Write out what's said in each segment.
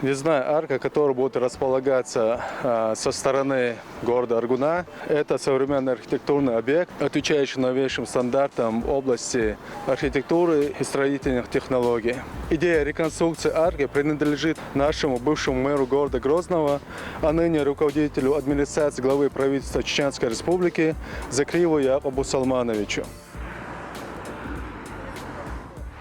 Въездная арка, которая будет располагаться со стороны города Аргуна, это современный архитектурный объект, отвечающий новейшим стандартам в области архитектуры и строительных технологий. Идея реконструкции арки принадлежит нашему бывшему мэру города Грозного, а ныне руководителю администрации главы правительства Чеченской Республики Закриеву Якубу Салмановичу.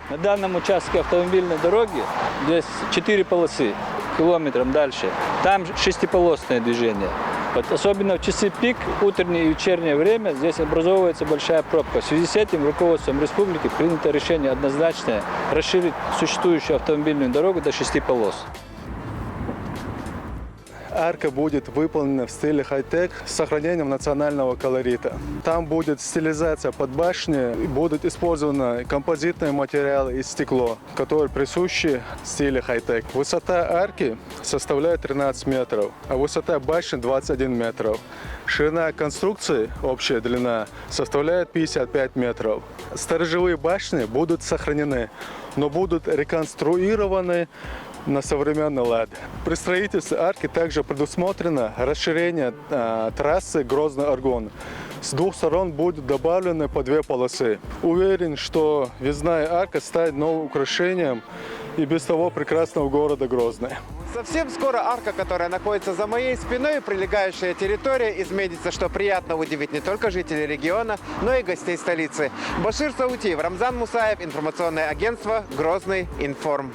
На данном участке автомобильной дороги здесь 4 полосы, километром дальше. Там шестиполосное движение. Вот особенно в часы пик, утреннее и вечернее время, здесь образовывается большая пробка. В связи с этим руководством республики принято решение однозначное расширить существующую автомобильную дорогу до 6 полос. Арка будет выполнена в стиле хай-тек с сохранением национального колорита. Там будет стилизация под башни, будут использованы композитные материалы и стекло, которые присущи в стиле хай-тек. Высота арки составляет 13 метров, а высота башни 21 метров. Ширина конструкции, общая длина, составляет 55 метров. Сторожевые башни будут сохранены, но будут реконструированы на современный лад. При строительстве арки также предусмотрено расширение трассы Грозный-Аргун. С двух сторон будут добавлены по 2 полосы. Уверен, что въездная арка станет новым украшением и без того прекрасного города Грозный. Совсем скоро арка, которая находится за моей спиной, прилегающая территория, изменится, что приятно удивить не только жителей региона, но и гостей столицы. Башир Саутиев, Рамзан Мусаев, информационное агентство «Грозный Информ».